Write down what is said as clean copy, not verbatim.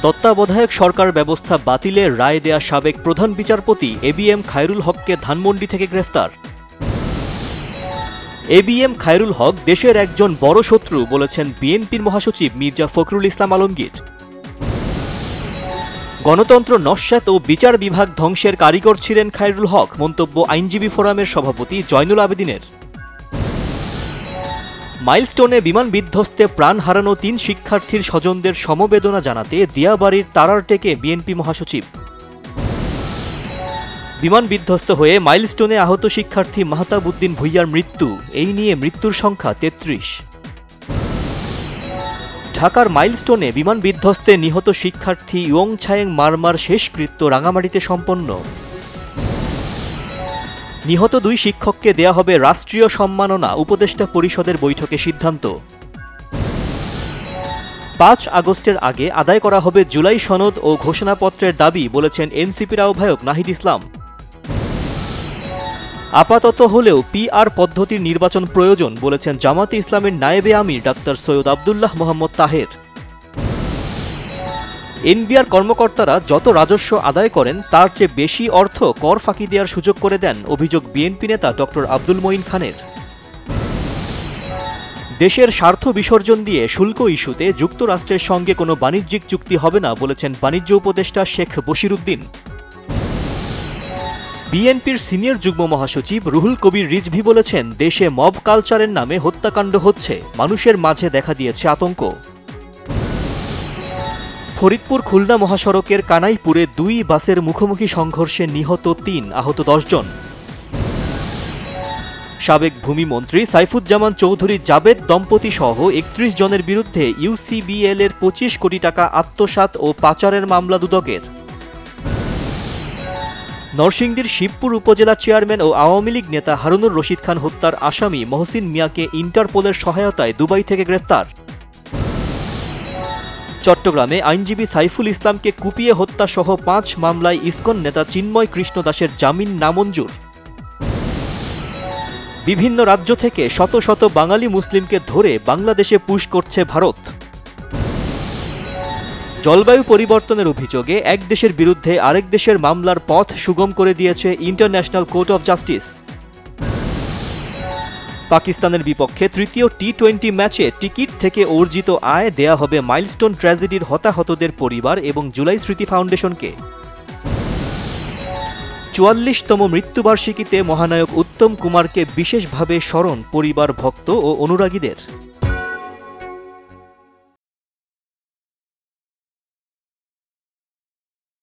তত্ত্বাবধায়ক সরকার ব্যবস্থা বাতিলের রায় দেয়া সাবেক প্রধান বিচারপতি এবিএম খায়রুল হককে ধানমন্ডি থেকে গ্রেফতার। এবিএম খায়রুল হক দেশের একজন বড় শত্রু বলেছেন বিএনপির মহাসচিব মির্জা ফখরুল ইসলাম আলমগীর। গণতন্ত্র নস্যাৎ ও বিচার বিভাগ ধ্বংসের কারিগর ছিলেন খায়রুল হক, মন্তব্য আইনজীবী ফোরামের সভাপতি জয়নুল আবেদিনের। মাইলস্টোনে বিমান বিধ্বস্তে প্রাণ হারানো ৩ শিক্ষার্থীর স্বজনদের সমবেদনা জানাতে দিয়াবাড়ির তারারটেকে বিএনপি মহাসচিব। বিমান বিধ্বস্ত হয়ে মাইলস্টোনে আহত শিক্ষার্থী মাহতাব উদ্দিন ভূঁইয়ার মৃত্যু, এই নিয়ে মৃত্যুর সংখ্যা ৩৩। ঢাকার মাইলস্টোনে বিমান বিধ্বস্তে নিহত শিক্ষার্থী ইয়ং ছায়েং মারমার শেষকৃত্য রাঙামাটিতে সম্পন্ন। নিহত ২ শিক্ষককে দেয়া হবে রাষ্ট্রীয় সম্মাননা, উপদেষ্টা পরিষদের বৈঠকে সিদ্ধান্ত। ৫ আগস্টের আগে আদায় করা হবে জুলাই সনদ ও ঘোষণাপত্রের দাবি, বলেছেন এনসিপির আহ্বায়ক নাহিদ ইসলাম। আপাতত হলেও পিআর পদ্ধতির নির্বাচন প্রয়োজন, বলেছেন জামাতে ইসলামের নায়েবে আমির ডাক্তার সৈয়দ আব্দুল্লাহ মোহাম্মদ তাহের। এনবিআর কর্মকর্তারা যত রাজস্ব আদায় করেন তার চেয়ে বেশি অর্থ কর ফাঁকি দেওয়ার সুযোগ করে দেন, অভিযোগ বিএনপি নেতা ডক্টর আব্দুল মঈন খানের। দেশের স্বার্থ বিসর্জন দিয়ে শুল্ক ইস্যুতে যুক্তরাষ্ট্রের সঙ্গে কোনো বাণিজ্যিক চুক্তি হবে না, বলেছেন বাণিজ্য উপদেষ্টা শেখ বশিরউদ্দিন। বিএনপির সিনিয়র যুগ্ম মহাসচিব রুহুল কবির রিজভী বলেছেন, দেশে মব কালচারের নামে হত্যাকাণ্ড হচ্ছে, মানুষের মাঝে দেখা দিয়েছে আতঙ্ক। ফরিদপুর খুলনা মহাসড়কের কানাইপুরে 2 বাসের মুখোমুখি সংঘর্ষে নিহত 3, আহত 10 জন। সাবেক ভূমিমন্ত্রী সাইফুজ্জামান চৌধুরী জাবেদ দম্পতি সহ 31 জনের বিরুদ্ধে ইউসিবিএল এর 25 কোটি টাকা আত্মসাৎ ও পাচারের মামলা দুদকের। নরসিংদীর শিবপুর উপজেলা চেয়ারম্যান ও আওয়ামী লীগ নেতা হারুনুর রশিদ খান হত্যার আসামি মহসিন মিয়াকে ইন্টারপোলের সহায়তায় দুবাই থেকে গ্রেফতার। চট্টগ্রামে আইনজীবী সাইফুল ইসলামকে কুপিয়ে হত্যাসহ 5 মামলায় ইসকন নেতা চিন্ময় কৃষ্ণ দাসের জামিন নামঞ্জুর। বিভিন্ন রাজ্য থেকে শত শত বাঙালি মুসলিমকে ধরে বাংলাদেশে পুশ করছে ভারত। জলবায়ু পরিবর্তনের অভিযোগে এক দেশের বিরুদ্ধে আরেক দেশের মামলার পথ সুগম করে দিয়েছে ইন্টারন্যাশনাল কোর্ট অফ জাস্টিস। পাকিস্তানের বিপক্ষে তৃতীয় টি-20 ম্যাচে টিকিট থেকে অর্জিত আয় দেয়া হবে মাইলস্টোন ট্র্যাজেডির হতাহতদের পরিবার এবং জুলাই স্মৃতি ফাউন্ডেশনকে। 44তম মৃত্যুবার্ষিকীতে মহানায়ক উত্তম কুমারকে বিশেষভাবে স্মরণ পরিবার, ভক্ত ও অনুরাগীদের।